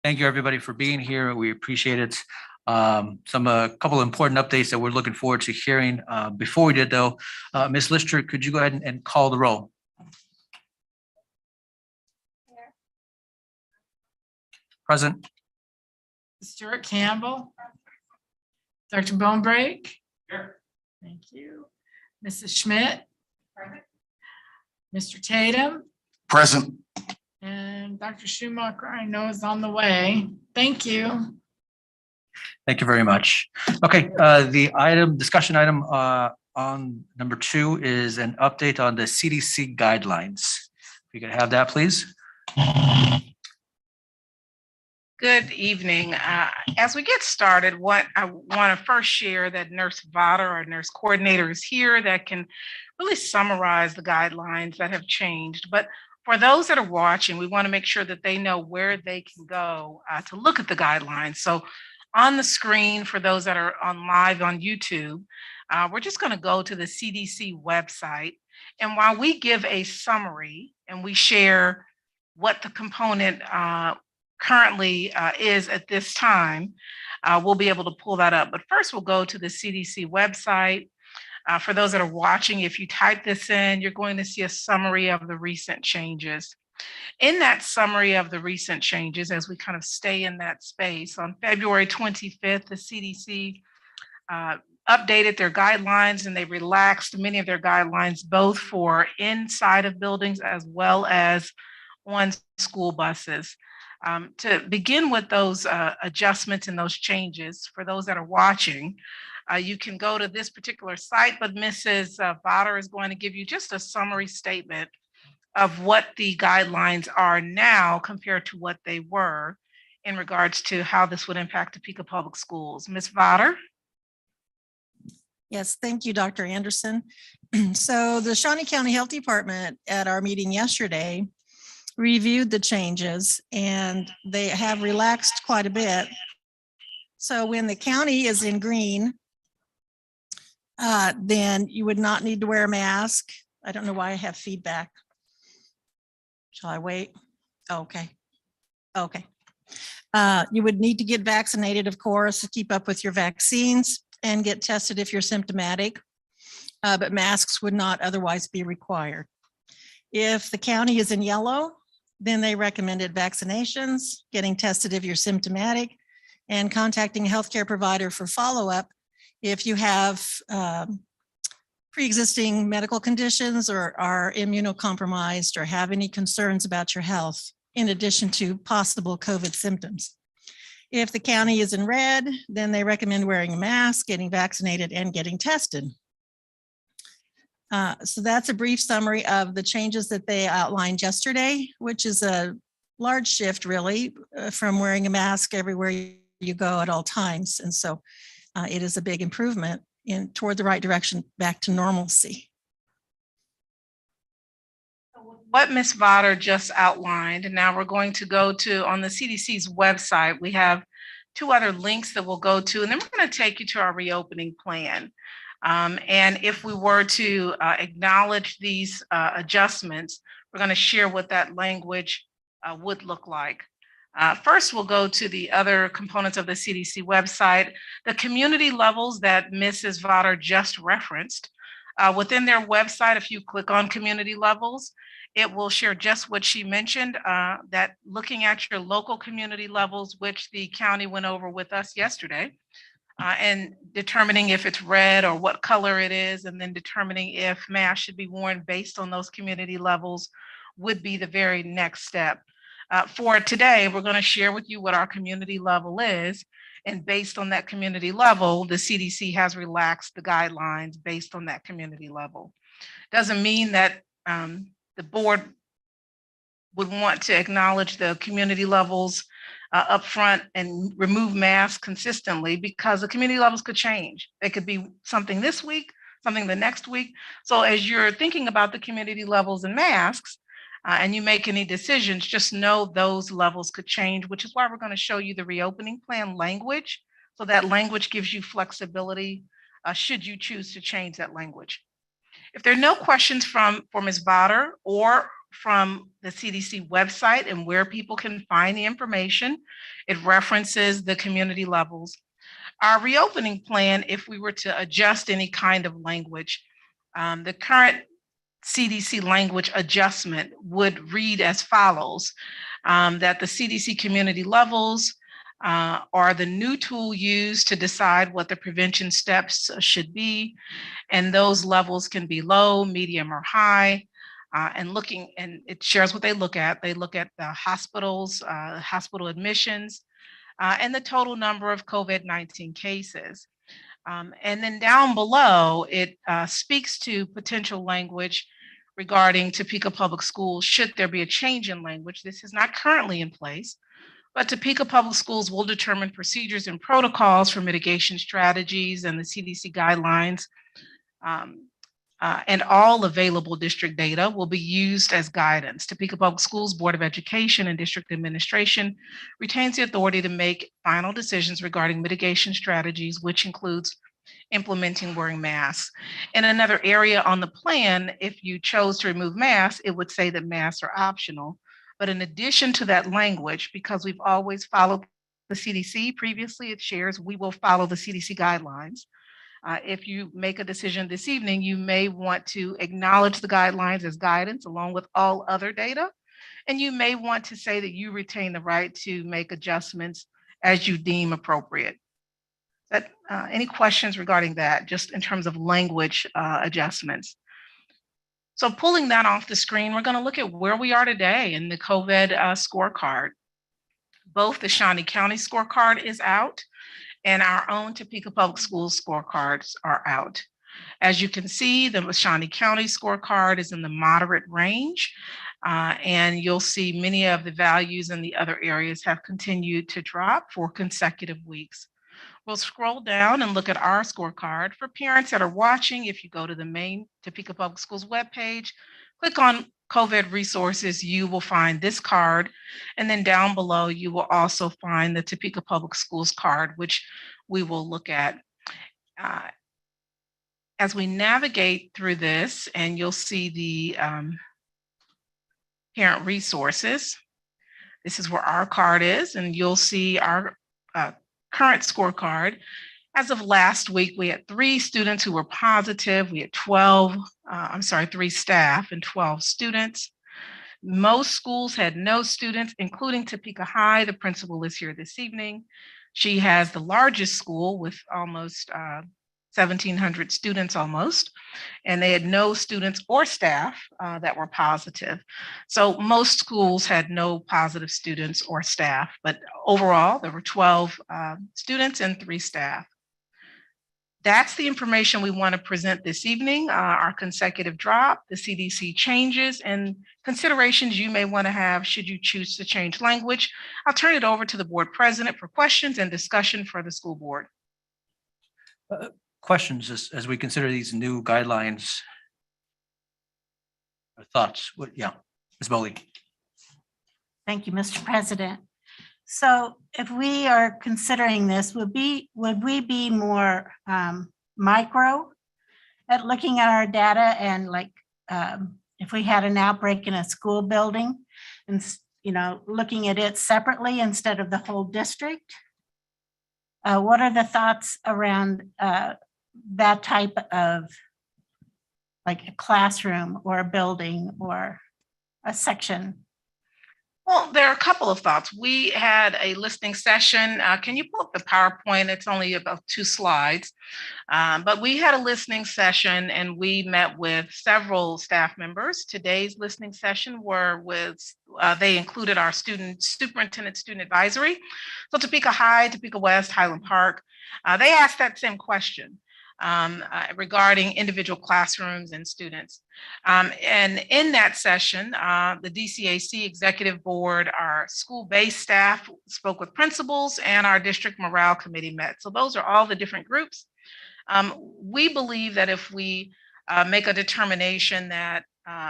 Thank you, everybody, for being here. We appreciate it. Couple of important updates that we're looking forward to hearing. Before we did, though, Ms. Lister, could you go ahead and call the roll? Present. Stuart Campbell. Dr. Bonebrake. Here. Thank you. Mrs. Schmidt. Present. Mr. Tatum. Present. And Dr. Schumacher, I know, is on the way. Thank you. Thank you very much. Okay, the discussion item on number 2 is an update on the CDC guidelines. If you could have that, please. Good evening. As we get started, what I want to first share that Nurse Vada, our nurse coordinator, is here that can really summarize the guidelines that have changed. But for those that are watching, we want to make sure that they know where they can go to look at the guidelines. So on the screen, for those that are on live on YouTube, we're just going to go to the CDC website. And while we give a summary and we share what the component currently is at this time, we'll be able to pull that up. But first, we'll go to the CDC website. For those that are watching, if you type this in, you're going to see a summary of the recent changes. In that summary of the recent changes, as we kind of stay in that space, on February 25th, the CDC updated their guidelines and they relaxed many of their guidelines, both for inside of buildings as well as on school buses. To begin with those adjustments and those changes, for those that are watching, you can go to this particular site, but Mrs. Vada is going to give you just a summary statement of what the guidelines are now compared to what they were in regards to how this would impact Topeka Public Schools. Ms. Vada? Yes, thank you, Dr. Anderson. So the Shawnee County Health Department at our meeting yesterday reviewed the changes and they have relaxed quite a bit. So when the county is in green, then you would not need to wear a mask. I don't know why I have feedback. Shall I wait? Okay. Okay. You would need to get vaccinated, of course, to keep up with your vaccines and get tested if you're symptomatic, but masks would not otherwise be required. If the county is in yellow, then they recommended vaccinations, getting tested if you're symptomatic, and contacting a healthcare provider for follow-up if you have pre-existing medical conditions or are immunocompromised or have any concerns about your health, in addition to possible COVID symptoms. If the county is in red, then they recommend wearing a mask, getting vaccinated, and getting tested. So that's a brief summary of the changes that they outlined yesterday, which is a large shift really from wearing a mask everywhere you go at all times. And so it is a big improvement toward the right direction, back to normalcy. What Ms. Vada just outlined, and now we're going to go to, on the CDC's website, we have 2 other links that we'll go to, and then we're going to take you to our reopening plan. And if we were to acknowledge these adjustments, we're going to share what that language would look like. First, we'll go to the other components of the CDC website, the community levels that Mrs. Vada just referenced. Within their website, if you click on community levels, it will share just what she mentioned, that looking at your local community levels, which the county went over with us yesterday, and determining if it's red or what color it is, and then determining if masks should be worn based on those community levels would be the very next step. For today, we're going to share with you what our community level is. And based on that community level, the CDC has relaxed the guidelines based on that community level. Doesn't mean that the board would want to acknowledge the community levels up front and remove masks consistently, because the community levels could change. They could be something this week, something the next week. So as you're thinking about the community levels and masks, and you make any decisions, just know those levels could change, which is why we're going to show you the reopening plan language. So that language gives you flexibility should you choose to change that language. If there are no questions for Ms. Vada or from the CDC website and where people can find the information. It references the community levels. Our reopening plan, if we were to adjust any kind of language, the current CDC language adjustment would read as follows, that the CDC community levels are the new tool used to decide what the prevention steps should be. And those levels can be low, medium, or high. And it shares what they look at. They look at the hospitals, hospital admissions, and the total number of COVID-19 cases. And then down below, it speaks to potential language regarding Topeka Public Schools should there be a change in language. This is not currently in place, but Topeka Public Schools will determine procedures and protocols for mitigation strategies and the CDC guidelines. And all available district data will be used as guidance. Topeka Public Schools Board of Education and District Administration retains the authority to make final decisions regarding mitigation strategies, which includes implementing wearing masks. In another area on the plan, if you chose to remove masks, it would say that masks are optional. But in addition to that language, because we've always followed the CDC, previously it shares, we will follow the CDC guidelines. If you make a decision this evening, you may want to acknowledge the guidelines as guidance along with all other data. And you may want to say that you retain the right to make adjustments as you deem appropriate. Any questions regarding that, just in terms of language adjustments? So pulling that off the screen, we're going to look at where we are today in the COVID scorecard. Both the Shawnee County scorecard is out and our own Topeka Public Schools scorecards are out. As you can see, the Shawnee County scorecard is in the moderate range, and you'll see many of the values in the other areas have continued to drop for consecutive weeks. We'll scroll down and look at our scorecard. For parents that are watching, if you go to the main Topeka Public Schools webpage, click on COVID resources, you will find this card. And then down below, you will also find the Topeka Public Schools card, which we will look at. As we navigate through this, and you'll see the parent resources, this is where our card is, and you'll see our current scorecard. As of last week, we had 3 students who were positive. We had 3 staff and 12 students. Most schools had no students, including Topeka High. The principal is here this evening. She has the largest school with almost 1,700 students almost, and they had no students or staff that were positive. So most schools had no positive students or staff, but overall there were 12 students and 3 staff. That's the information we want to present this evening, our consecutive drop, the CDC changes, and considerations you may want to have should you choose to change language. I'll turn it over to the board president for questions and discussion for the school board. Questions as we consider these new guidelines? Or thoughts? Yeah, Ms. Bowley. Thank you, Mr. President. So if we are considering this, would we be more micro at looking at our data and like if we had an outbreak in a school building and looking at it separately instead of the whole district? What are the thoughts around that type of like a classroom or a building or a section? Well, there are a couple of thoughts. We had a listening session. Can you pull up the PowerPoint? It's only about 2 slides. But we had a listening session and we met with several staff members. Today's listening session they included our superintendent student advisory. So Topeka High, Topeka West, Highland Park, they asked that same question regarding individual classrooms and students. And in that session, the DCAC Executive Board, our school-based staff spoke with principals, and our district morale committee met. So those are all the different groups. We believe that if we make a determination that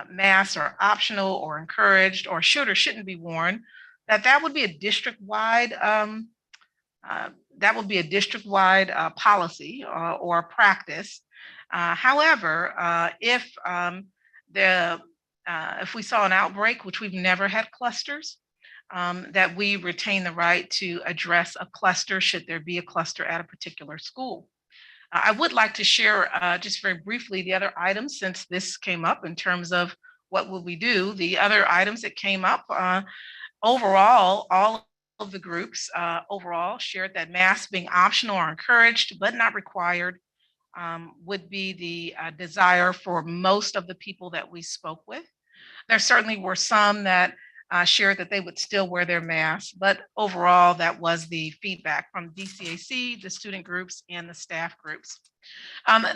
masks are optional or encouraged or should or shouldn't be worn, that would be a district-wide policy or practice. However, if the if we saw an outbreak, which we've never had clusters, that we retain the right to address a cluster should there be a cluster at a particular school. I would like to share just very briefly the other items since this came up in terms of what will we do. The other items that came up overall, all of the groups overall shared that masks being optional or encouraged but not required would be the desire for most of the people that we spoke with. There certainly were some that shared that they would still wear their masks, but overall, that was the feedback from DCAC, the student groups, and the staff groups.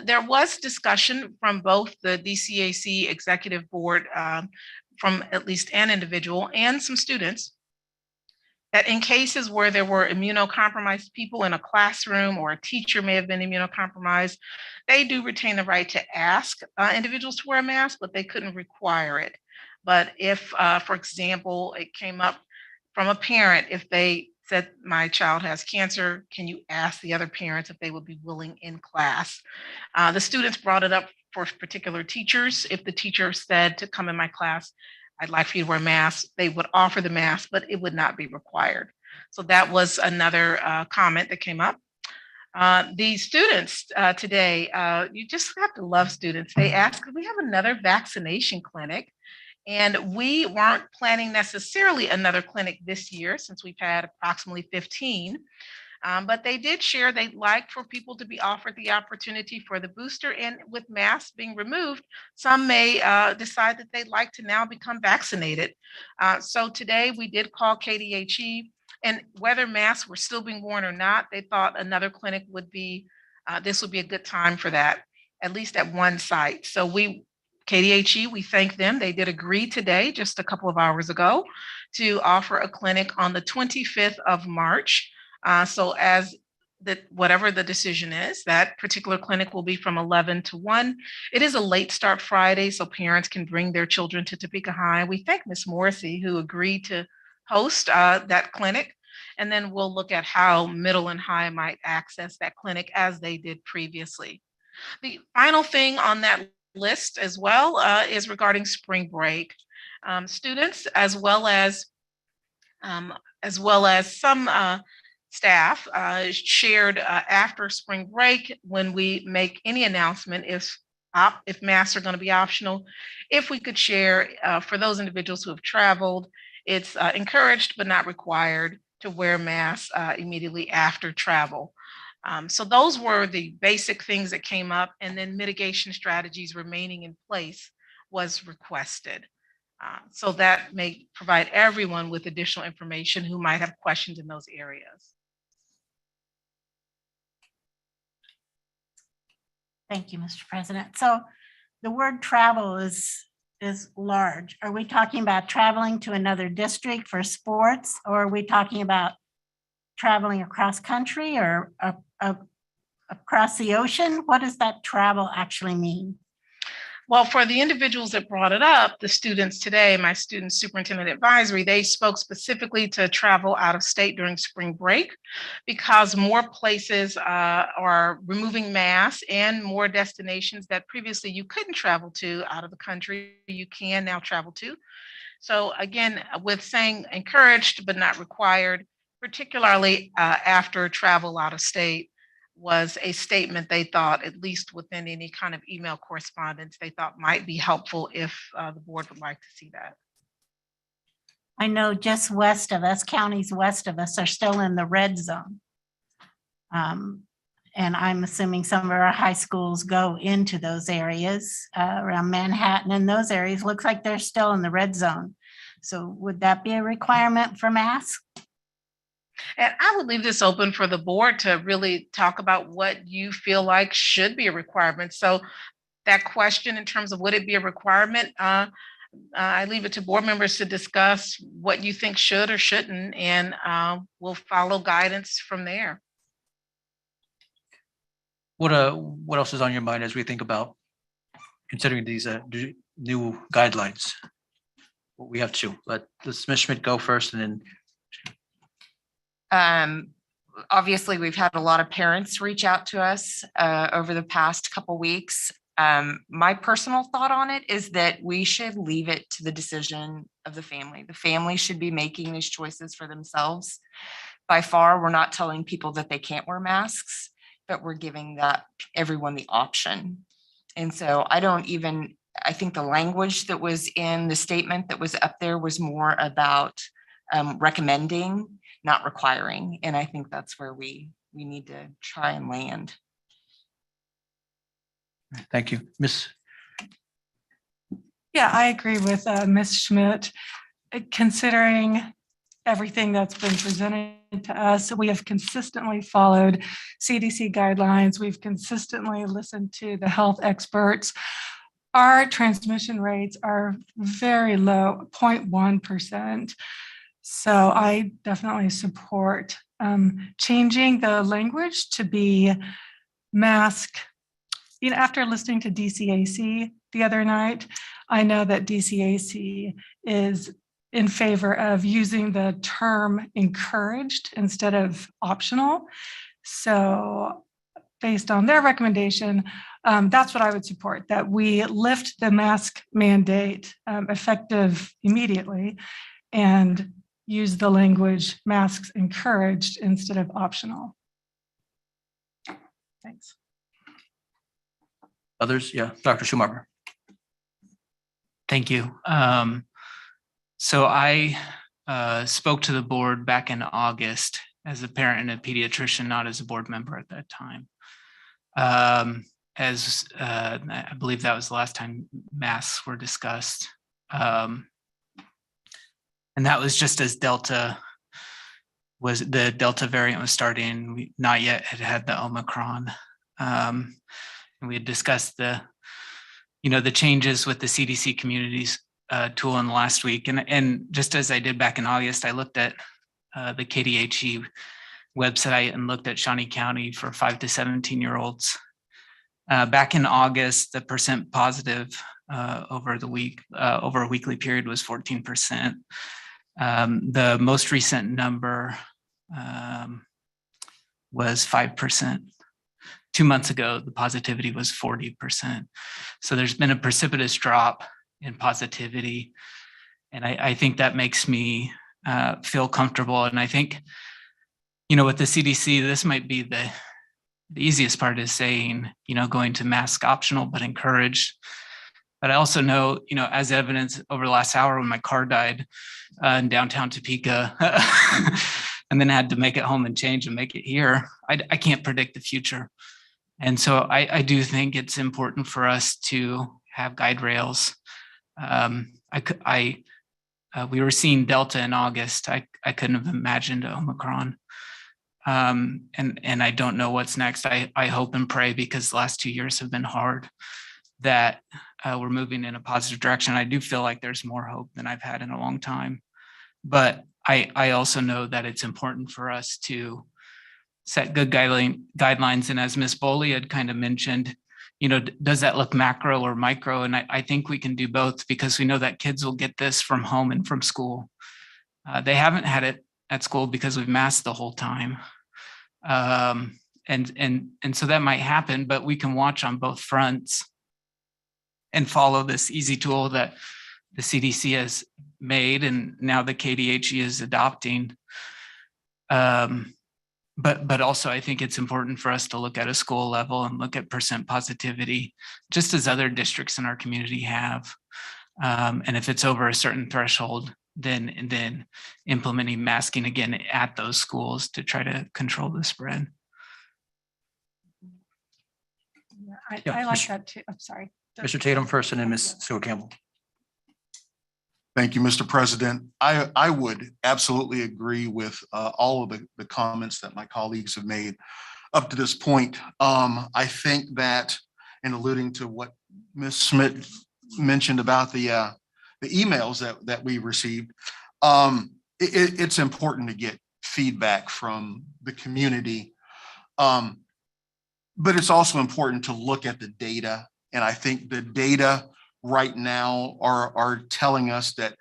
There was discussion from both the DCAC executive board, from at least an individual and some students, that in cases where there were immunocompromised people in a classroom or a teacher may have been immunocompromised, they do retain the right to ask individuals to wear a mask, but they couldn't require it. But if, for example, it came up from a parent, if they said, my child has cancer, can you ask the other parents if they would be willing in class? The students brought it up for particular teachers. If the teacher said to come in my class, I'd like for you to wear masks, they would offer the mask, but it would not be required. So that was another comment that came up. The students today, you just have to love students. They asked, could we have another vaccination clinic? And we weren't planning necessarily another clinic this year since we've had approximately 15. But they did share they'd like for people to be offered the opportunity for the booster. And with masks being removed, some may decide that they'd like to now become vaccinated. So today we did call KDHE, and whether masks were still being worn or not, they thought another clinic would be, this would be a good time for that, at least at one site. So KDHE, we thank them. They did agree today, just a couple of hours ago, to offer a clinic on the 25th of March. So as whatever the decision is, that particular clinic will be from 11 to 1. It is a late start Friday, so parents can bring their children to Topeka High. We thank Ms. Morrissey, who agreed to host that clinic. And then we'll look at how middle and high might access that clinic as they did previously. The final thing on that list as well is regarding spring break. Students as well as some staff shared after spring break, when we make any announcement, if masks are going to be optional, if we could share for those individuals who have traveled, it's encouraged but not required to wear masks immediately after travel. So those were the basic things that came up, and then mitigation strategies remaining in place was requested. So that may provide everyone with additional information who might have questions in those areas. Thank you, Mr. President. So the word travel is large. Are we talking about traveling to another district for sports, or are we talking about traveling across country or across the ocean? What does that travel actually mean? Well, for the individuals that brought it up, the students today, my student superintendent advisory, they spoke specifically to travel out of state during spring break, because more places are removing masks, and more destinations that previously you couldn't travel to out of the country, you can now travel to. So again, with saying encouraged but not required, particularly after travel out of state, was a statement they thought, at least within any kind of email correspondence, they thought might be helpful if the board would like to see that. I know just west of us, counties west of us are still in the red zone. And I'm assuming some of our high schools go into those areas around Manhattan, and those areas looks like they're still in the red zone. So would that be a requirement for masks? And I would leave this open for the board to really talk about what you feel like should be a requirement. So that question in terms of would it be a requirement, I leave it to board members to discuss what you think should or shouldn't, and we'll follow guidance from there. What else is on your mind as we think about considering these new guidelines? What we have to let Ms. Schmidt go first, and then. Obviously, we've had a lot of parents reach out to us over the past couple weeks My personal thought on it is that we should leave it to the decision of the family. The family should be making these choices for themselves. By far, we're not telling people that they can't wear masks, but we're giving everyone the option. And so I think the language that was in the statement that was up there was more about recommending, not requiring. And I think that's where we need to try and land. Thank you. Miss. Yeah, I agree with Ms. Schmidt. Considering everything that's been presented to us, we have consistently followed CDC guidelines. We've consistently listened to the health experts. Our transmission rates are very low, 0.1%. So I definitely support changing the language to be mask. You know, after listening to DCAC the other night, I know that DCAC is in favor of using the term encouraged instead of optional. So based on their recommendation, that's what I would support, that we lift the mask mandate effective immediately and use the language masks encouraged instead of optional. Thanks. Others? Yeah, Dr. Schumacher. Thank you. So I spoke to the board back in August as a parent and a pediatrician, not as a board member at that time. I believe that was the last time masks were discussed. And that was just as the Delta variant was starting. We not yet had the Omicron. And we had discussed the changes with the CDC communities tool in the last week. And just as I did back in August, I looked at the KDHE website and looked at Shawnee County for 5 to 17-year-olds. Back in August, the percent positive over a weekly period was 14%. The most recent number was 5%. 2 months ago, the positivity was 40%. So there's been a precipitous drop in positivity. And I think that makes me feel comfortable. And I think, with the CDC, this might be the easiest part is saying, going to mask optional, but encouraged. But I also know, as evidence over the last hour when my car died in downtown Topeka, and then had to make it home and change and make it here, I can't predict the future. And so I do think it's important for us to have guide rails. We were seeing Delta in August. I couldn't have imagined Omicron. And I don't know what's next. I hope and pray, because the last 2 years have been hard, that we're moving in a positive direction. I do feel like there's more hope than I've had in a long time. But I also know that it's important for us to set good guidelines. And as Ms. Boley had kind of mentioned, does that look macro or micro? And I think we can do both, because we know that kids will get this from home and from school. They haven't had it at school because we've masked the whole time. And so that might happen, but we can watch on both fronts and follow this easy tool that the CDC has made, and now the KDHE is adopting. But also I think it's important for us to look at a school level and look at percent positivity, just as other districts in our community have. And if it's over a certain threshold, then implementing masking again at those schools to try to control the spread. Yeah, I like that too. I'm sorry. Mr. Tatum first, and then Ms. Sue Campbell. Thank you, Mr. President. I would absolutely agree with all of the comments that my colleagues have made up to this point. I think that, in alluding to what Ms. Smith mentioned about the emails that we received, it's important to get feedback from the community. But it's also important to look at the data. And I think the data right now are telling us that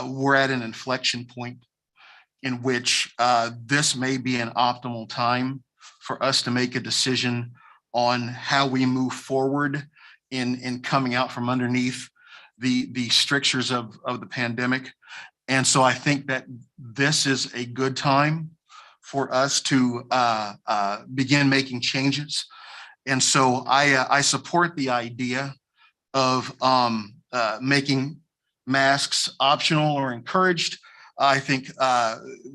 we're at an inflection point in which this may be an optimal time for us to make a decision on how we move forward in coming out from underneath the strictures of the pandemic. And so I think that this is a good time for us to begin making changes. And so I support the idea of making masks optional or encouraged. I think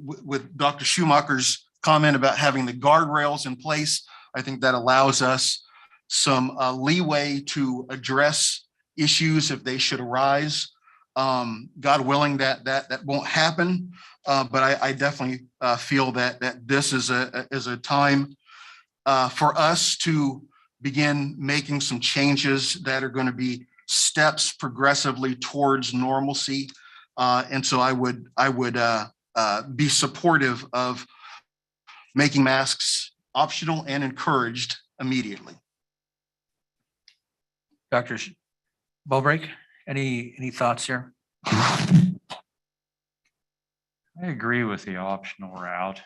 with Dr. Schumacher's comment about having the guardrails in place, I think that allows us some leeway to address issues if they should arise. God willing, that won't happen. But I definitely feel that this is a time for us to begin making some changes that are going to be steps progressively towards normalcy. And so I would be supportive of making masks optional and encouraged immediately. Dr. Bonebrake, any thoughts here? I agree with the optional route.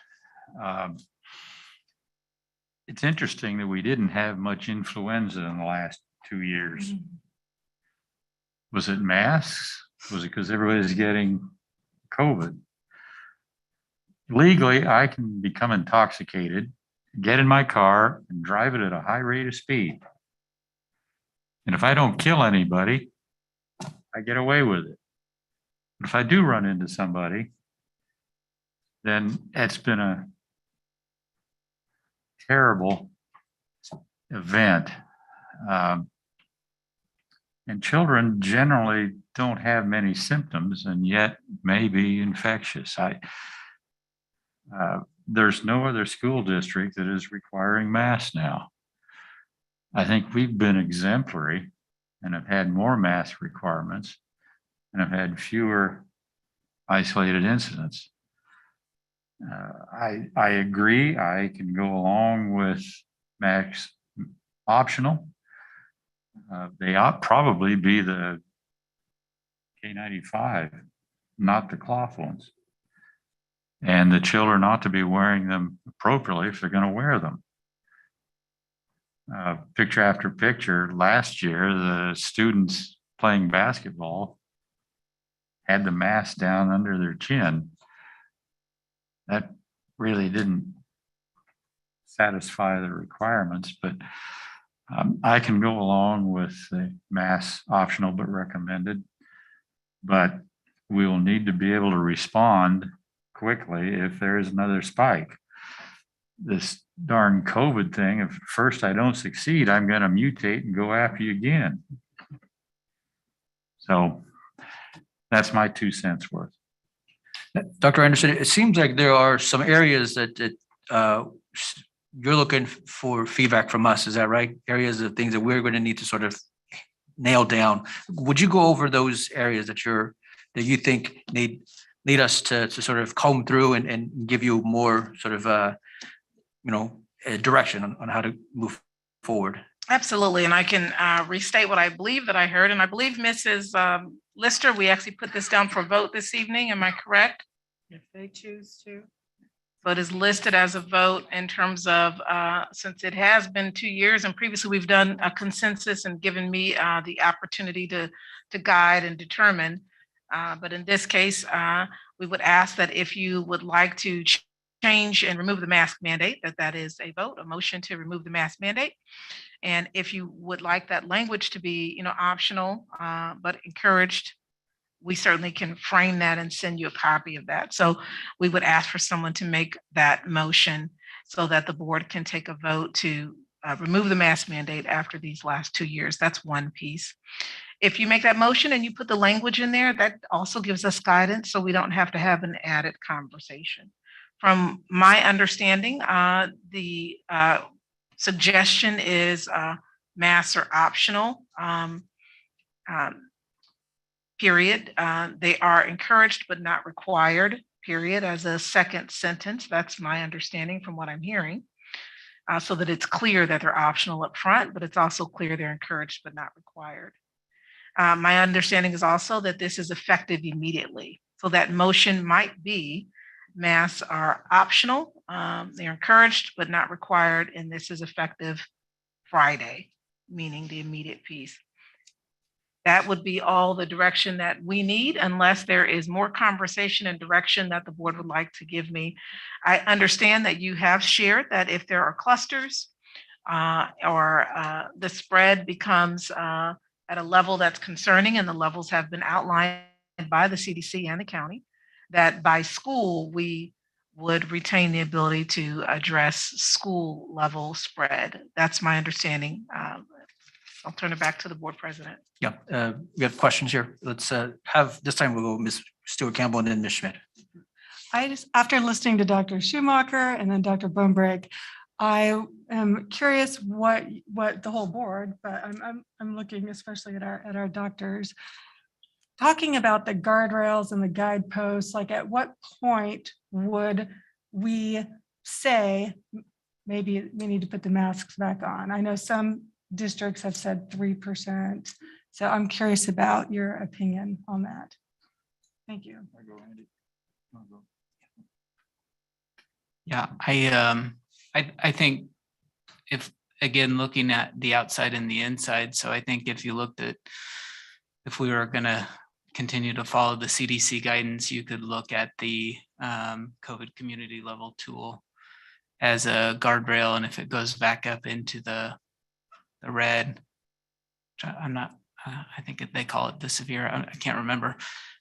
It's interesting that we didn't have much influenza in the last 2 years. Was it masks? Was it because everybody's getting COVID? Legally, I can become intoxicated, get in my car and drive it at a high rate of speed. And if I don't kill anybody, I get away with it. But if I do run into somebody, then it's been a terrible event. And children generally don't have many symptoms and yet may be infectious. There's no other school district that is requiring masks now. I think we've been exemplary and have had more mask requirements and have had fewer isolated incidents. I agree. I can go along with masks optional. They ought probably be the K95, not the cloth ones. And the children ought to be wearing them appropriately if they're going to wear them. Picture after picture, last year, the students playing basketball had the mask down under their chin. That really didn't satisfy the requirements, but I can go along with the mask optional but recommended, but we will need to be able to respond quickly if there is another spike. This darn COVID thing, if first I don't succeed, I'm going to mutate and go after you again. So that's my 2 cents worth. Dr. Anderson, it seems like there are some areas that you're looking for feedback from us. Is that right? Areas of things that we're going to need to sort of nail down. Would you go over those areas that you think need us to sort of comb through and give you more sort of a direction on how to move forward? Absolutely. And I can restate what I believe that I heard. And I believe Mrs. Lister, we actually put this down for vote this evening. Am I correct? If they choose to. So it is listed as a vote in terms of, since it has been 2 years and previously we've done a consensus and given me the opportunity to guide and determine. But in this case, we would ask that if you would like to change and remove the mask mandate, that is a vote, a motion to remove the mask mandate. And if you would like that language to be, optional, but encouraged, we certainly can frame that and send you a copy of that. So we would ask for someone to make that motion so that the board can take a vote to remove the mask mandate after these last 2 years. That's one piece. If you make that motion and you put the language in there, that also gives us guidance so we don't have to have an added conversation. From my understanding, the suggestion is masks are optional, period. They are encouraged but not required, period, as a second sentence. That's my understanding from what I'm hearing. So that it's clear that they're optional up front, but it's also clear they're encouraged but not required. My understanding is also that this is effective immediately. So that motion might be masks are optional, they're encouraged but not required, and this is effective Friday. meaning the immediate piece. That would be all the direction that we need, unless there is more conversation and direction that the board would like to give me. I understand that you have shared that if there are clusters or the spread becomes at a level that's concerning, and the levels have been outlined by the CDC and the county, that by school, we would retain the ability to address school level spread. That's my understanding. I'll turn it back to the board president. Yeah, we have questions here. Let's have, this time we'll go Ms. Stewart Campbell and then Ms. Schmidt. I just, after listening to Dr. Schumacher and then Dr. Bonebrake, I am curious what the whole board, but I'm looking especially at our doctors, talking about the guardrails and the guideposts. Like, at what point would we say maybe we need to put the masks back on? I know some districts have said 3%. So I'm curious about your opinion on that. Thank you. Yeah, I think if, again, looking at the outside and the inside, so I think if you looked at, if we were gonna continue to follow the CDC guidance, you could look at the COVID community level tool as a guardrail, and if it goes back up into the red, I'm not, I think they call it the severe, I can't remember.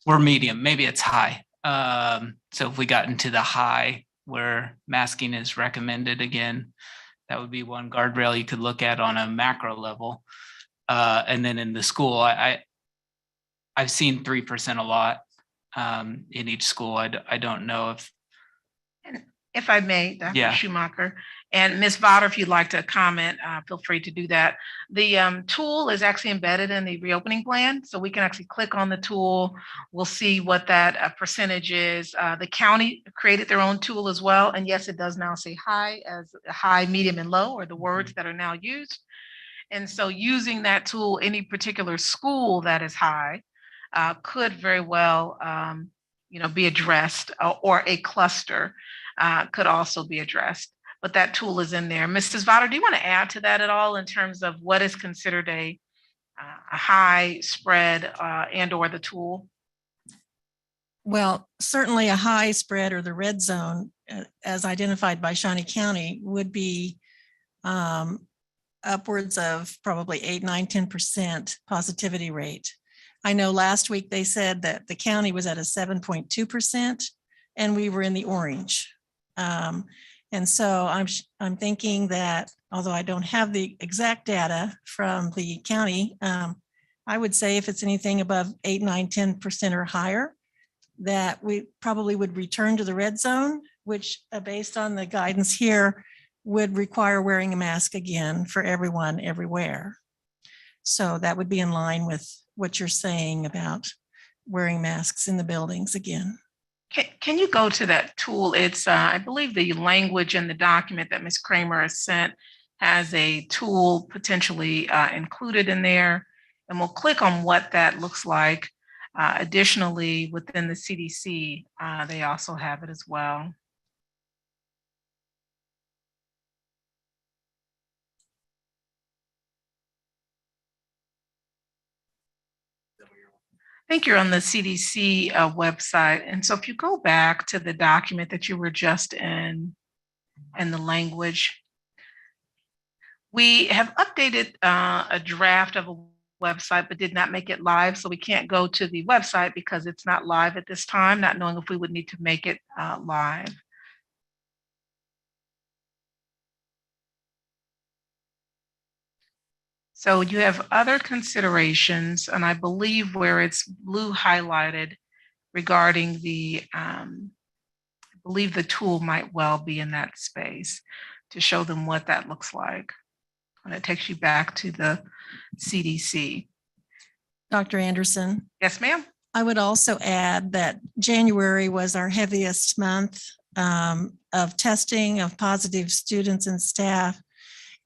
We're medium, maybe it's high. So if we got into the high where masking is recommended, again, that would be one guardrail you could look at on a macro level. And then in the school, I've seen 3% a lot in each school. I don't know if I may, Dr. Yeah. Schumacher, and Ms. Vaughter, if you'd like to comment, feel free to do that. The tool is actually embedded in the reopening plan, so we can actually click on the tool. We'll see what that percentage is. The county created their own tool as well, and yes, it does now say high, as high, medium, and low are the words that are now used. And so using that tool, any particular school that is high could very well be addressed, or a cluster could also be addressed. But that tool is in there. Mrs. Vaughter, do you want to add to that at all in terms of what is considered a high spread and or the tool? Well, certainly a high spread or the red zone, as identified by Shawnee County, would be upwards of probably 8, 9, 10% positivity rate. I know last week they said that the county was at a 7.2% and we were in the orange. And so I'm thinking that, although I don't have the exact data from the county, I would say if it's anything above 8, 9, 10% or higher, that we probably would return to the red zone, which based on the guidance here would require wearing a mask again for everyone, everywhere. So that would be in line with what you're saying about wearing masks in the buildings again. Can you go to that tool? It's, I believe the language in the document that Ms. Kramer has sent has a tool potentially included in there, and we'll click on what that looks like. Additionally, within the CDC, they also have it as well. I think you're on the CDC website. And so if you go back to the document that you were just in and the language, we have updated a draft of a website, but did not make it live. So we can't go to the website because it's not live at this time, not knowing if we would need to make it live. So you have other considerations, and I believe where it's blue highlighted regarding the, I believe the tool might well be in that space to show them what that looks like. And it takes you back to the CDC. Dr. Anderson? Yes, ma'am. I would also add that January was our heaviest month of testing of positive students and staff.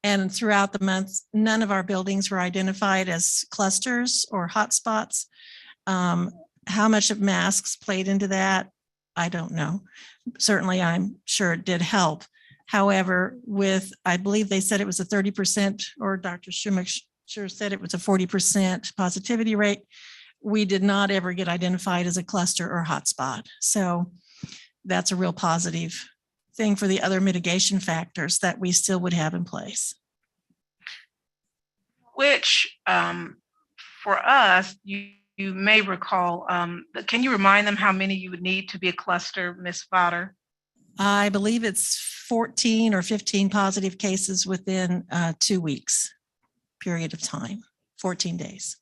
And throughout the month, none of our buildings were identified as clusters or hotspots. How much of masks played into that, I don't know. Certainly, I'm sure it did help. However, with, I believe they said it was a 30%, or Dr. sure said it was a 40% positivity rate. We did not ever get identified as a cluster or hotspot. So that's a real positive thing for the other mitigation factors that we still would have in place. Which for us, you may recall, can you remind them how many you would need to be a cluster, Ms. Potter? I believe it's 14 or 15 positive cases within 2 weeks period of time, 14 days.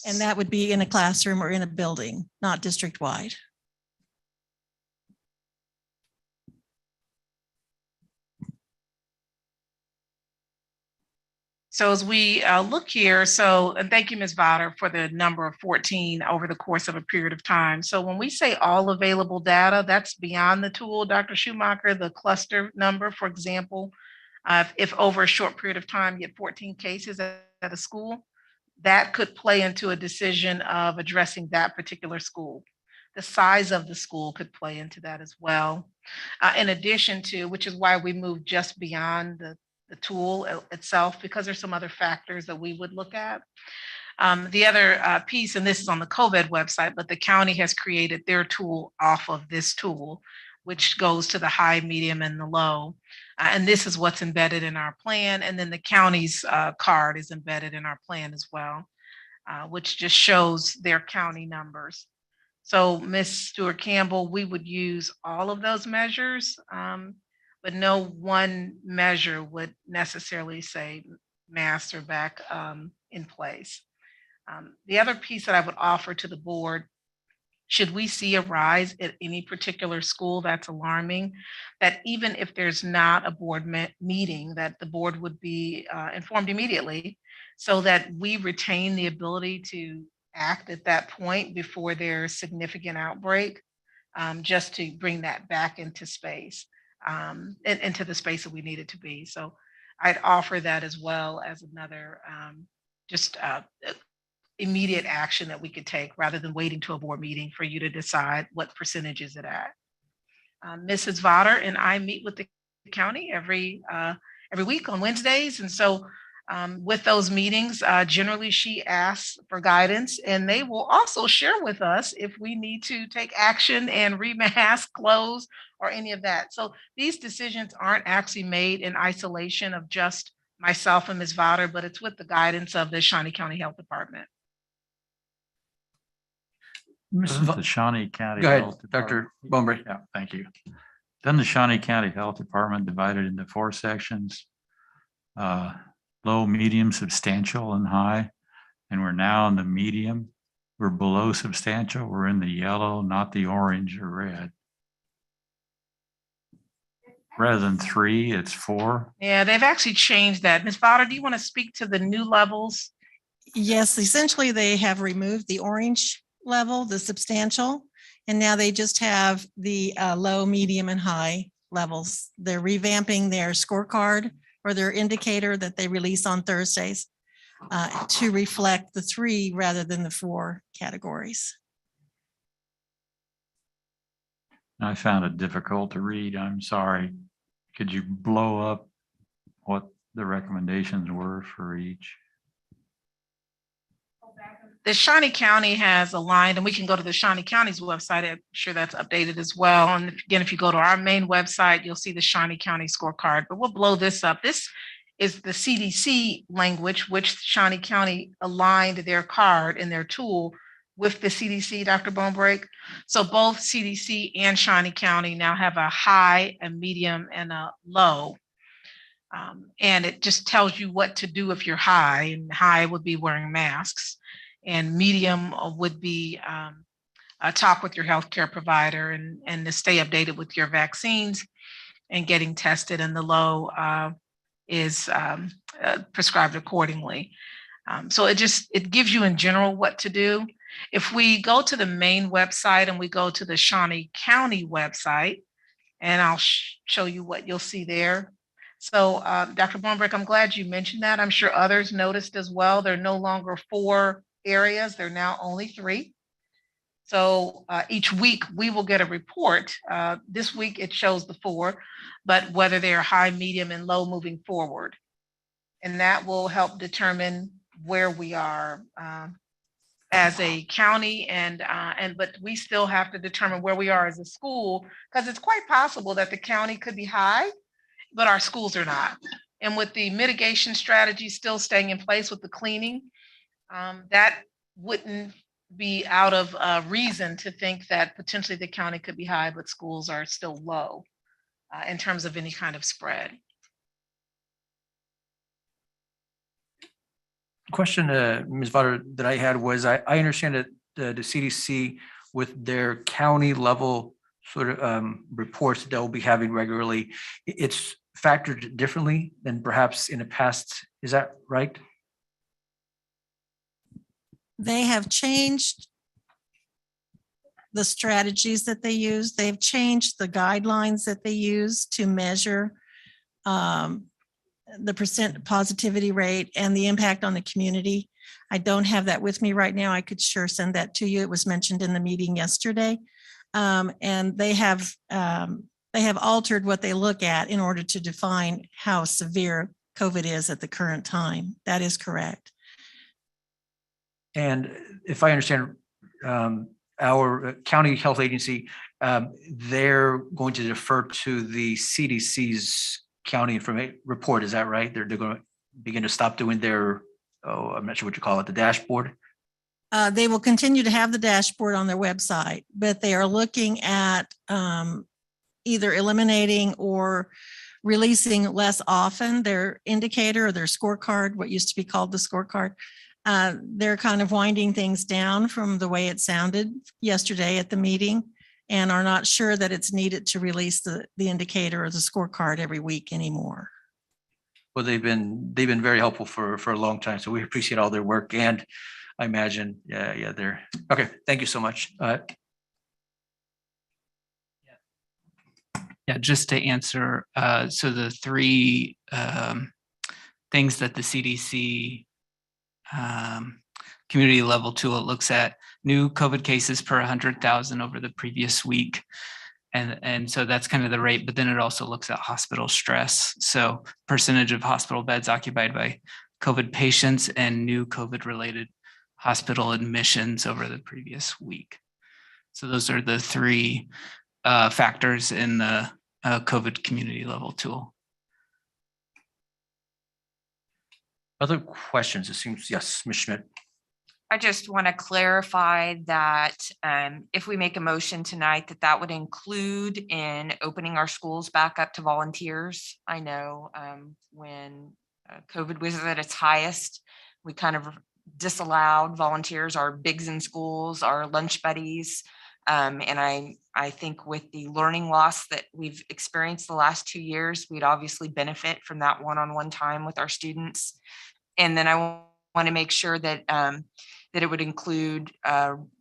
And that would be in a classroom or in a building, not district-wide. So as we look here, and thank you, Ms. Votter, for the number of 14 over the course of a period of time. So when we say all available data, that's beyond the tool, Dr. Schumacher, the cluster number, for example, if over a short period of time, you get 14 cases at a school, that could play into a decision of addressing that particular school. The size of the school could play into that as well. In addition to, which is why we moved just beyond the tool itself, because there's some other factors that we would look at. The other piece, and this is on the COVID website, but the county has created their tool off of this tool, which goes to the high, medium, and the low. And this is what's embedded in our plan. And then the county's card is embedded in our plan as well, which just shows their county numbers. So Ms. Stewart Campbell, we would use all of those measures, but no one measure would necessarily say mask or back in place. The other piece that I would offer to the board, should we see a rise at any particular school that's alarming, that even if there's not a board meeting, that the board would be informed immediately so that we retain the ability to act at that point before there's significant outbreak, just to bring that back into space, into the space that we need it to be. So I'd offer that as well as another immediate action that we could take rather than waiting to a board meeting for you to decide what percentage is it at. Mrs. Votter and I meet with the county every week on Wednesdays. And so with those meetings, generally she asks for guidance, and they will also share with us if we need to take action and remask, close, or any of that. So these decisions aren't actually made in isolation of just myself and Ms. Votter, but it's with the guidance of the Shawnee County Health Department. Isn't the Shawnee County Go ahead, Health Dr. Department- Bonebrake. Yeah, thank you. Then the Shawnee County Health Department divided into 4 sections, low, medium, substantial, and high. And we're now in the medium. We're below substantial. We're in the yellow, not the orange or red. Rather than 3, it's 4. Yeah, they've actually changed that. Ms. Votter, do you want to speak to the new levels? Yes, essentially they have removed the orange level, the substantial, and now they just have the low, medium, and high levels. They're revamping their scorecard or their indicator that they release on Thursdays to reflect the 3 rather than the 4 categories. I found it difficult to read. I'm sorry. Could you blow up what the recommendations were for each? The Shawnee County has aligned, and we can go to the Shawnee County's website. I'm sure that's updated as well. And again, if you go to our main website, you'll see the Shawnee County scorecard, but we'll blow this up. This is the CDC language, which Shawnee County aligned their card in their tool with the CDC, Dr. Bonebrake. So both CDC and Shawnee County now have a high, a medium, and a low. And it just tells you what to do if you're high, and high would be wearing masks. And medium would be talk with your healthcare provider and to stay updated with your vaccines and getting tested. And the low is prescribed accordingly. So it gives you in general what to do. If we go to the main website and we go to the Shawnee County website, and I'll show you what you'll see there. So Dr. Bonebrake, I'm glad you mentioned that. I'm sure others noticed as well. They're no longer 4 areas. They're now only 3. So each week we will get a report. This week it shows the 4, but whether they're high, medium, and low moving forward. And that will help determine where we are as a county but we still have to determine where we are as a school, because it's quite possible that the county could be high, but our schools are not. And with the mitigation strategy still staying in place with the cleaning, that wouldn't be out of reason to think that potentially the county could be high, but schools are still low in terms of any kind of spread. Question, Ms. Potter, that I had was, I understand that the CDC with their county level sort of reports they'll be having regularly, it's factored differently than perhaps in the past. Is that right? They have changed the strategies that they use. They've changed the guidelines that they use to measure the percent positivity rate and the impact on the community. I don't have that with me right now. I could sure send that to you. It was mentioned in the meeting yesterday. And they have altered what they look at in order to define how severe COVID is at the current time. That is correct. And if I understand, our county health agency, they're going to defer to the CDC's county information report. Is that right? They're going to begin to stop doing their, I'm not sure what you call it, the dashboard. They will continue to have the dashboard on their website, but they are looking at either eliminating or releasing less often their indicator or their scorecard, what used to be called the scorecard. They're kind of winding things down from the way it sounded yesterday at the meeting, and are not sure that it's needed to release the indicator or the scorecard every week anymore. Well, they've been very helpful for a long time. So we appreciate all their work, and I imagine, they're okay. Thank you so much. Yeah, just to answer, so the three things that the CDC community level tool looks at: new COVID cases per 100,000 over the previous week. And so that's kind of the rate, but then it also looks at hospital stress. So percentage of hospital beds occupied by COVID patients and new COVID related hospital admissions over the previous week. So those are the three factors in the COVID community level tool. Other questions? It seems, yes, Ms. Schmidt. I just want to clarify that if we make a motion tonight, that would include in opening our schools back up to volunteers. I know when COVID was at its highest, we kind of disallowed volunteers, our bigs in schools, our lunch buddies. And I think with the learning loss that we've experienced the last 2 years, we'd obviously benefit from that one-on-one time with our students. And then I want to make sure that that it would include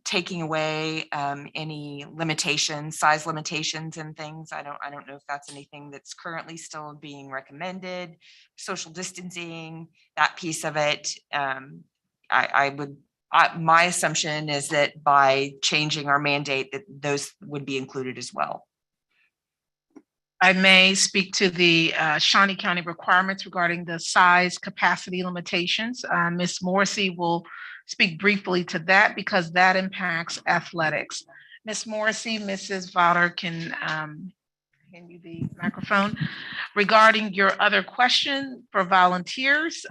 taking away any limitations, size limitations and things. I don't know if that's anything that's currently still being recommended. Social distancing, that piece of it. My assumption is that by changing our mandate, that those would be included as well. I may speak to the Shawnee County requirements regarding the size capacity limitations. Ms. Morrissey will speak briefly to that because that impacts athletics. Ms. Morrissey, Mrs. Vouter can hand you the microphone. Regarding your other question for volunteers,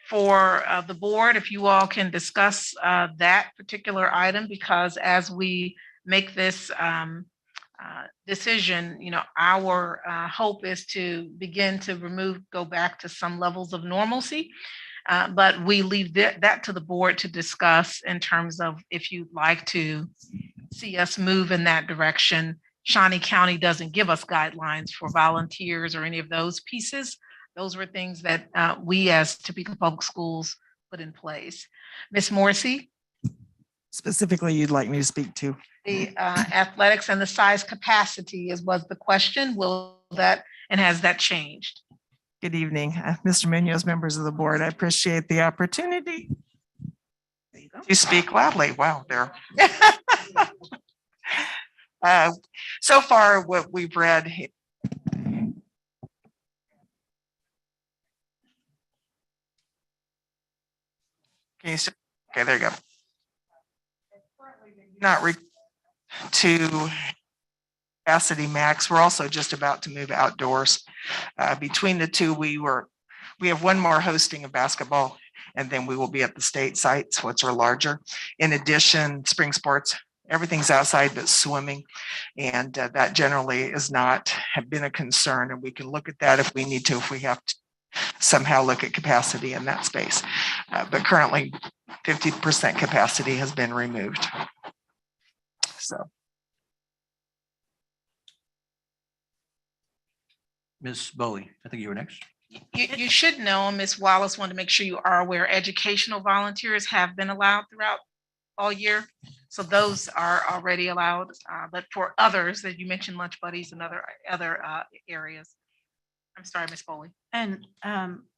for the board, if you all can discuss that particular item, because as we make this decision, our hope is to begin to go back to some levels of normalcy. But we leave that to the board to discuss in terms of if you'd like to see us move in that direction. Shawnee County doesn't give us guidelines for volunteers or any of those pieces. Those were things that we as Topeka Public Schools put in place. Ms. Morrissey? Specifically, you'd like me to speak to? The athletics and the size capacity was the question. Has that changed? Good evening, Mr. Munoz, members of the board. I appreciate the opportunity to speak loudly. Wow, there. So far, what we've read Can you see? Okay, there you go. Not to capacity max. We're also just about to move outdoors. Between the two, we have one more hosting of basketball, and then we will be at the state sites, which are larger. In addition, spring sports, everything's outside but swimming. And that generally is not have been a concern. And we can look at that if we need to, if we have to somehow look at capacity in that space. But currently 50% capacity has been removed. So. Ms. Boley, I think you were next. You should know, and Ms. Wallace wanted to make sure you are aware, educational volunteers have been allowed throughout all year. So those are already allowed, but for others that you mentioned, lunch buddies and other areas. I'm sorry, Ms. Foley. And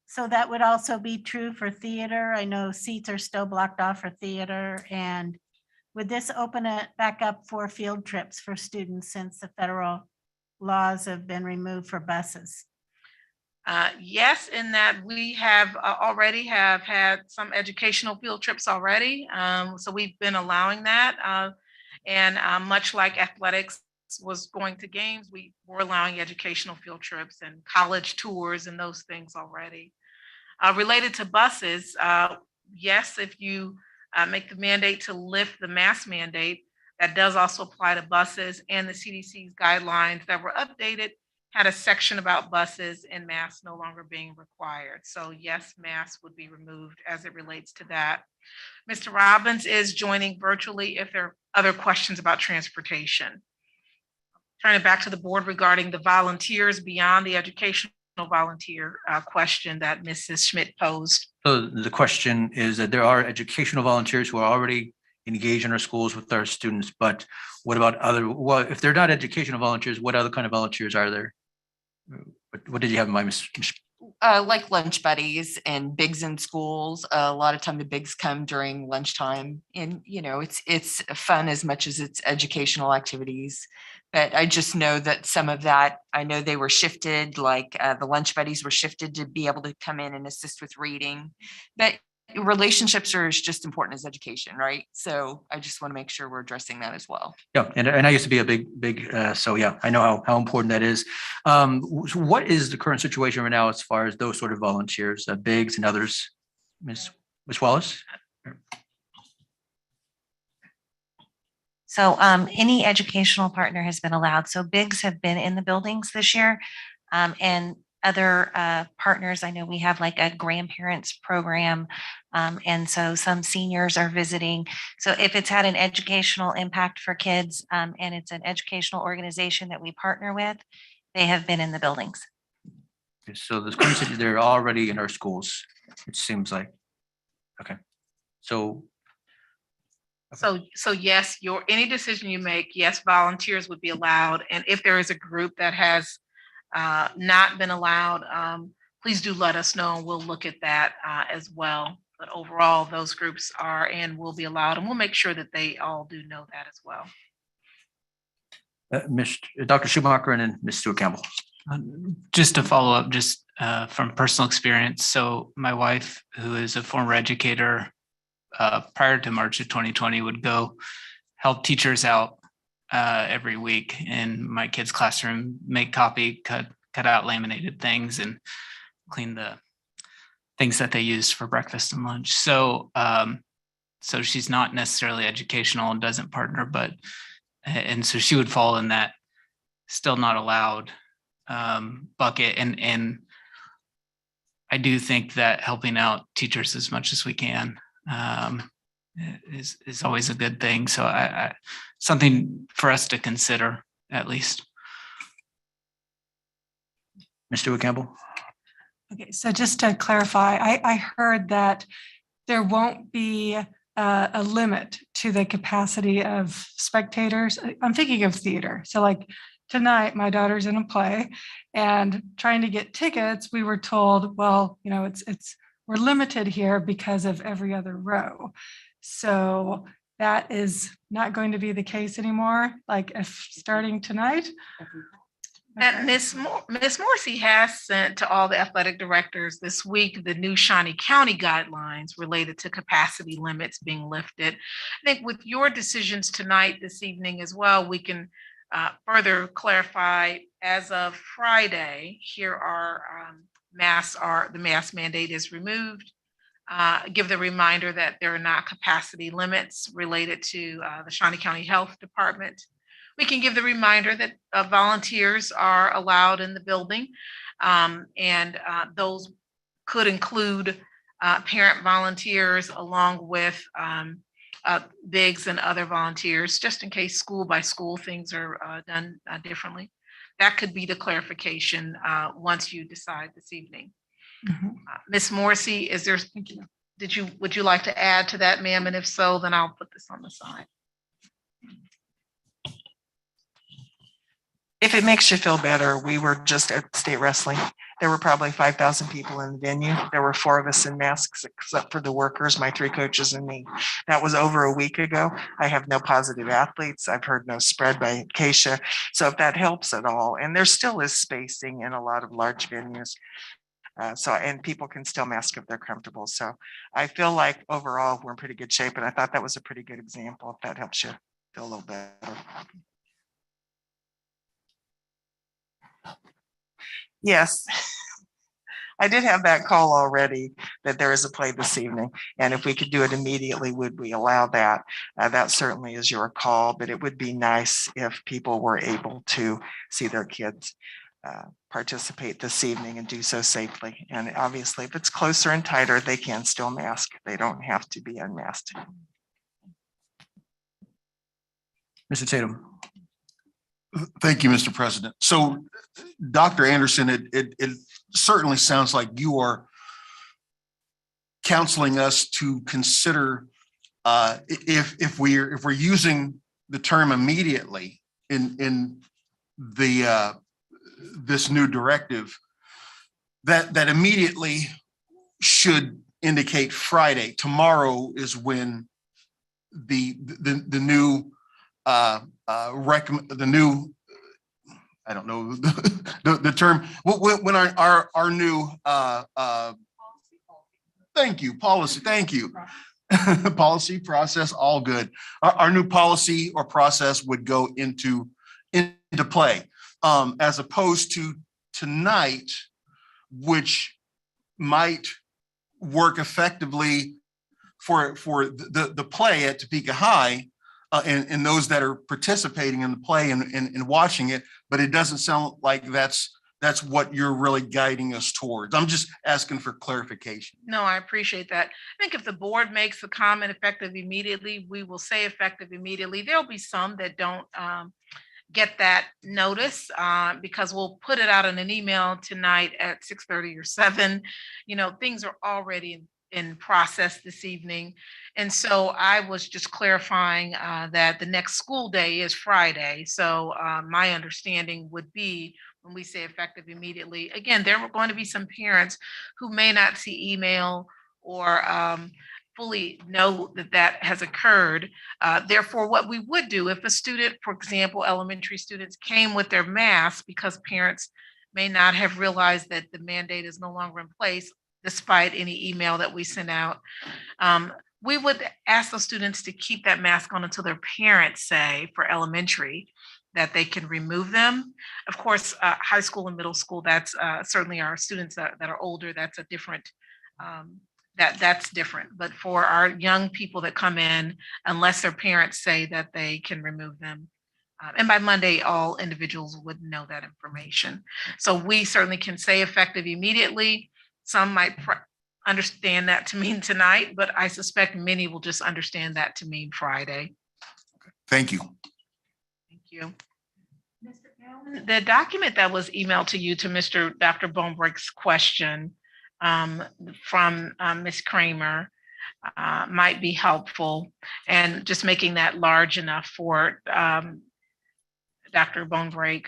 so that would also be true for theater. I know seats are still blocked off for theater. And would this open it back up for field trips for students since the federal laws have been removed for buses? Yes, in that we have already have had some educational field trips already. So we've been allowing that. And much like athletics was going to games, we were allowing educational field trips and college tours and those things already. Related to buses, yes, if you make the mandate to lift the mask mandate, that does also apply to buses, and the CDC's guidelines that were updated had a section about buses and masks no longer being required. So yes, masks would be removed as it relates to that. Mr. Robbins is joining virtually if there are other questions about transportation. Turning back to the board regarding the volunteers beyond the educational volunteer question that Mrs. Schmidt posed. So the question is that there are educational volunteers who are already engaged in our schools with our students, but what about well, if they're not educational volunteers, what other kind of volunteers are there? What did you have in mind, Ms.? Like lunch buddies and bigs in schools. A lot of time the bigs come during lunchtime, and it's fun as much as it's educational activities. But I just know that some of that, I know they were shifted, like the lunch buddies were shifted to be able to come in and assist with reading. But relationships are just important as education, right? So I just want to make sure we're addressing that as well. Yeah, and I used to be a big, so yeah, I know how important that is. So what is the current situation right now as far as those sort of volunteers, bigs and others? Ms. Wallace? So any educational partner has been allowed. So bigs have been in the buildings this year, and other partners. I know we have like a grandparents program, and so some seniors are visiting. So if it's had an educational impact for kids, and it's an educational organization that we partner with, they have been in the buildings. So the school city, they're already in our schools, it seems like. Okay, so. So yes, any decision you make, yes, volunteers would be allowed. And if there is a group that has not been allowed, please do let us know. We'll look at that as well. But overall, those groups are and will be allowed, and we'll make sure that they all do know that as well. Dr. Schumacher and then Ms. Stewart Campbell. Just to follow up, just from personal experience. So my wife, who is a former educator, prior to March of 2020, would go help teachers out every week in my kids' classroom, make copy, cut out laminated things, and clean the things that they used for breakfast and lunch. So so she's not necessarily educational and doesn't partner, and so she would fall in that still not allowed bucket. And I do think that helping out teachers as much as we can is always a good thing. So I something for us to consider at least. Mr. Campbell. Okay, so just to clarify, I heard that there won't be a limit to the capacity of spectators. I'm thinking of theater. So like tonight, my daughter's in a play and trying to get tickets, we were told, well, we're limited here because of every other row. So that is not going to be the case anymore. Like if starting tonight, And Ms. Morrissey has sent to all the athletic directors this week the new Shawnee County guidelines related to capacity limits being lifted. I think with your decisions tonight, this evening as well, we can further clarify as of Friday, here are the mask mandate is removed. Give the reminder that there are not capacity limits related to the Shawnee County Health Department. We can give the reminder that volunteers are allowed in the building, and those could include parent volunteers along with bigs and other volunteers, just in case school by school things are done differently. That could be the clarification once you decide this evening. Ms. Morrissey, would you like to add to that, ma'am? And if so, then I'll put this on the side. If it makes you feel better, we were just at state wrestling. There were probably 5,000 people in the venue. There were 4 of us in masks, except for the workers, my 3 coaches and me. That was over a week ago. I have no positive athletes. I've heard no spread by Acacia. So if that helps at all, and there still is spacing in a lot of large venues. And people can still mask if they're comfortable. So I feel like overall we're in pretty good shape. And I thought that was a pretty good example, if that helps you feel a little better. Yes, I did have that call already that there is a play this evening. And if we could do it immediately, would we allow that? That certainly is your call, but it would be nice if people were able to see their kids participate this evening and do so safely. And obviously, if it's closer and tighter, they can still mask. They don't have to be unmasked. Mr. Tatum. Thank you, Mr. President. So, Dr. Anderson, it certainly sounds like you are counseling us to consider if we're using the term immediately in the this new directive, that immediately should indicate Friday. Tomorrow is when the new the new, I don't know the term, when our new thank you, policy, thank you. Policy process, all good. Our new policy or process would go into play, as opposed to tonight, which might work effectively for the play at Topeka High, and those that are participating in the play and watching it, but it doesn't sound like that's what you're really guiding us towards. I'm just asking for clarification. No, I appreciate that. I think if the board makes the comment effective immediately, we will say effective immediately. There'll be some that don't get that notice because we'll put it out in an email tonight at 6:30 or 7. Things are already in process this evening. And so I was just clarifying that the next school day is Friday. So my understanding would be when we say effective immediately, again, there are going to be some parents who may not see email or fully know that has occurred. Therefore, what we would do if a student, for example, elementary students came with their mask because parents may not have realized that the mandate is no longer in place, despite any email that we sent out, we would ask those students to keep that mask on until their parents say, for elementary, that they can remove them. Of course, high school and middle school, that's certainly our students that are older, that's a different, that's different. But for our young people that come in, unless their parents say that they can remove them, and by Monday, all individuals would know that information. So we certainly can say effective immediately. Some might understand that to mean tonight, but I suspect many will just understand that to mean Friday. Thank you. Thank you. Mr. Allen, the document that was emailed to you to Dr. Bonebrake's question from Ms. Kramer might be helpful, and just making that large enough for Dr. Bonebrake.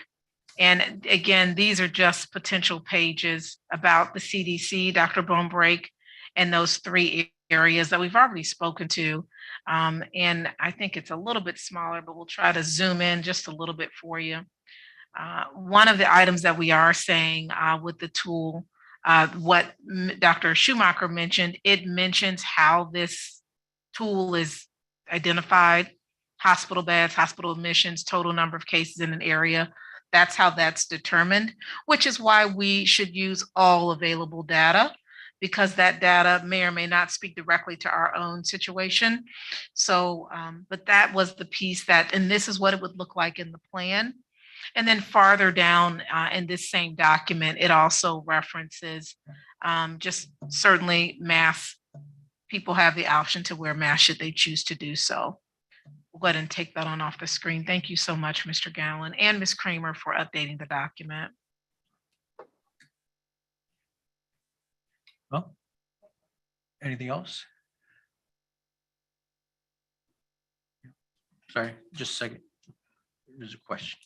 And again, these are just potential pages about the CDC, Dr. Bonebrake, and those 3 areas that we've already spoken to. And I think it's a little bit smaller, but we'll try to zoom in just a little bit for you. One of the items that we are saying with the tool, what Dr. Schumacher mentioned, it mentions how this tool is identified, hospital beds, hospital admissions, total number of cases in an area. That's how that's determined, which is why we should use all available data, because that data may or may not speak directly to our own situation. So, but that was the piece that, and this is what it would look like in the plan. And then farther down in this same document, it also references just certainly masks. People have the option to wear masks should they choose to do so. We'll go ahead and take that on off the screen. Thank you so much, Mr. Gowan and Ms. Kramer, for updating the document. Well, anything else? Sorry, just a second. There's a question.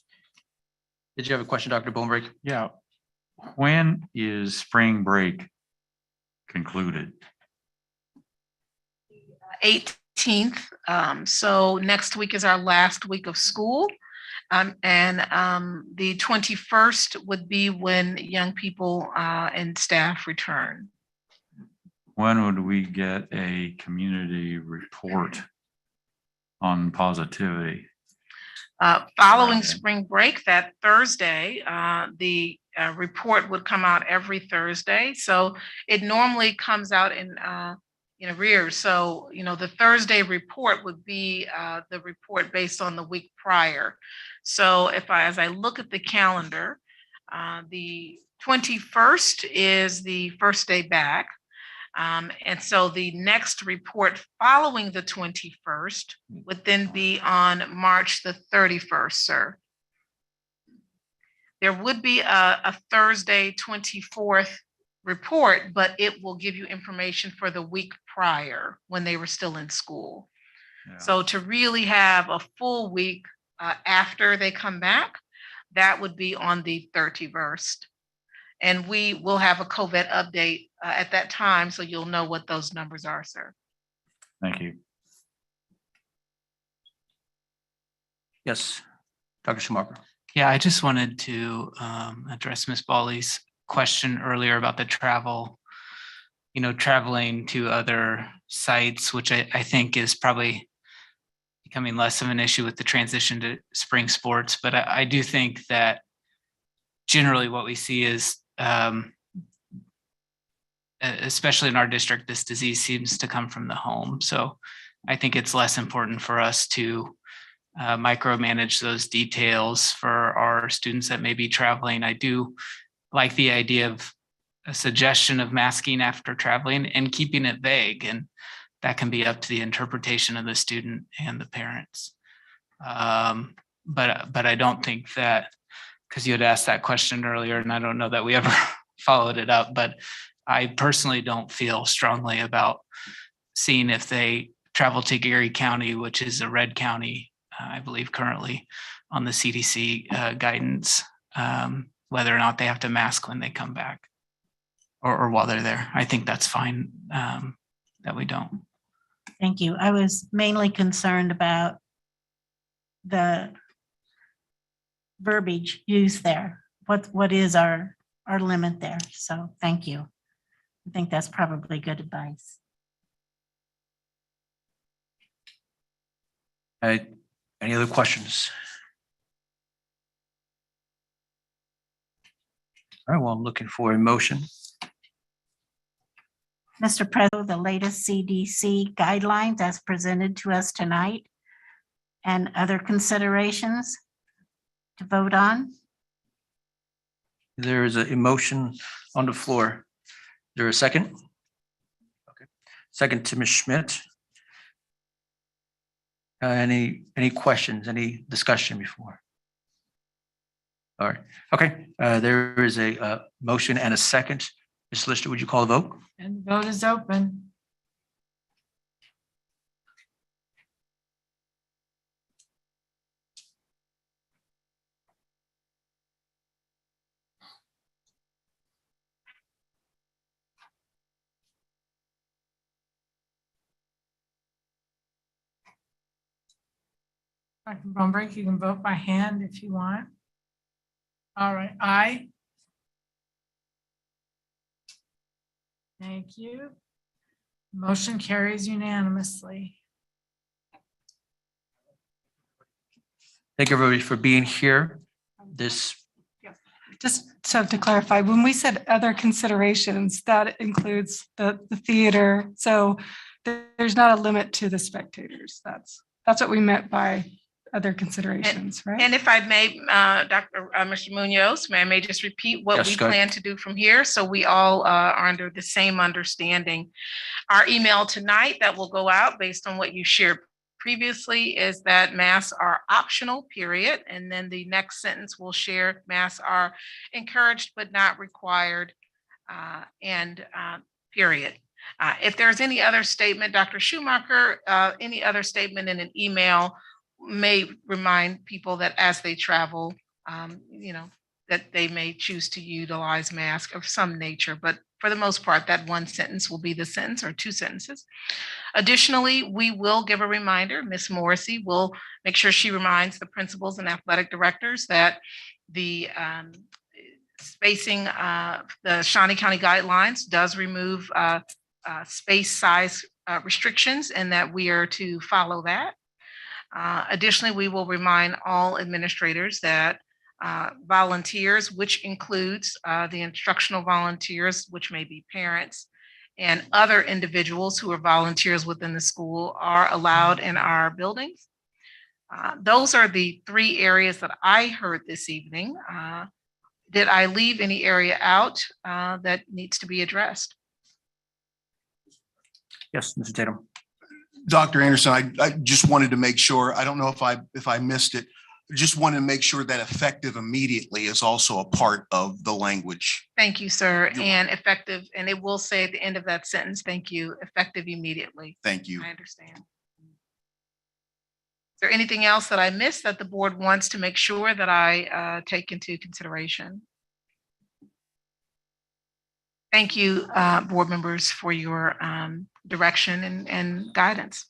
Did you have a question, Dr. Bonebrake? Yeah. When is spring break concluded? 18th. So next week is our last week of school. And the 21st would be when young people and staff return. When would we get a community report on positivity? Following Right. spring break, that Thursday, the report would come out every Thursday. So it normally comes out in arrears. So, the Thursday report would be the report based on the week prior. So as I look at the calendar, the 21st is the first day back. And so the next report following the 21st would then be on March the 31st, sir. There would be a Thursday 24th report, but it will give you information for the week prior when they were still in school. Yeah. So to really have a full week after they come back, that would be on the 31st. And we will have a COVID update at that time, so you'll know what those numbers are, sir. Thank you. Yes, Dr. Schumacher. Yeah, I just wanted to address Ms. Bawley's question earlier about the travel, traveling to other sites, which I think is probably becoming less of an issue with the transition to spring sports. But I do think that generally what we see is, especially in our district, this disease seems to come from the home. So I think it's less important for us to micromanage those details for our students that may be traveling. I do like the idea of a suggestion of masking after traveling and keeping it vague, and that can be up to the interpretation of the student and the parents. But I don't think that, because you had asked that question earlier, and I don't know that we ever followed it up, but I personally don't feel strongly about seeing if they travel to Geary County, which is a red county, I believe currently on the CDC guidance, whether or not they have to mask when they come back or while they're there. I think that's fine that we don't. Thank you. I was mainly concerned about the verbiage used there. What is our limit there? So thank you. I think that's probably good advice. Any other questions? All right, well, I'm looking for a motion. Mr. President, the latest CDC guidelines as presented to us tonight and other considerations to vote on. There is a motion on the floor. Is there a second? Okay. Second to Ms. Schmidt. Any questions, any discussion before? All right, okay. There is a motion and a second. Ms. Lister, would you call the vote? And the vote is open. Dr. Bonebrake, you can vote by hand if you want. All right, aye. Thank you. Motion carries unanimously. Thank you, everybody, for being here. This, Just so to clarify, when we said other considerations, that includes the theater. So there's not a limit to the spectators. That's what we meant by other considerations, right? And if I may, Mr. Munoz, may I just repeat what Yes, we go ahead. plan to do from here? So we all are under the same understanding. Our email tonight that will go out based on what you shared previously is that masks are optional, period. And then the next sentence will share masks are encouraged but not required, and period. If there's any other statement, Dr. Schumacher, any other statement in an email may remind people that as they travel, that they may choose to utilize masks of some nature, but for the most part, that one sentence will be the sentence or two sentences. Additionally, we will give a reminder. Ms. Morrissey will make sure she reminds the principals and athletic directors that the spacing, the Shawnee County Guidelines does remove space size restrictions and that we are to follow that. Additionally, we will remind all administrators that volunteers, which includes the instructional volunteers, which may be parents, and other individuals who are volunteers within the school are allowed in our buildings. Those are the three areas that I heard this evening. Did I leave any area out that needs to be addressed? yes, Mr. Tatum. Dr. Anderson, I just wanted to make sure, I don't know if I missed it, just wanted to make sure that effective immediately is also a part of the language. Thank you, sir. You're And effective, and it will say at the end of that sentence, thank you, effective immediately. Thank you. I understand. Is there anything else that I missed that the board wants to make sure that I take into consideration? Thank you, board members, for your direction and guidance.